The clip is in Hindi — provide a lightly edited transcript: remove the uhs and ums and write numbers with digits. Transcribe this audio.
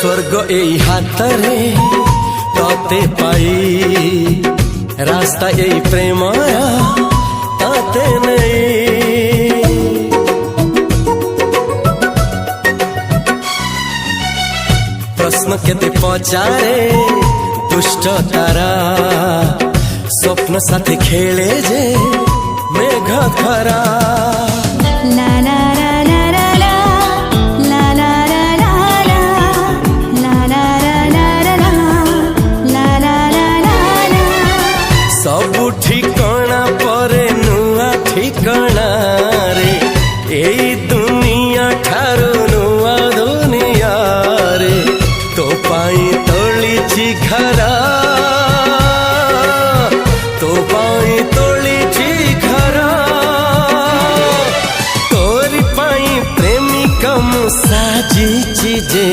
स्वर्ग एई हातरे तते पाई रास्ता एई प्रेमया ताते नहीं। प्रश्न केते पचारे दुष्ट तारा स्वप्न साथी खेले जे मेघ खरा। ला ला ला ला ला ला ला ला ला ला ला ला ला ला। सबु ठिकाना परे नुआ ठिकाना रे एई दुनिया ठारू नुआ दुनिया रे। तो पाई तोलिछि घरा तो पाई तोलिछि घरा तोरी पाई प्रेमिका मु साजिछि जे।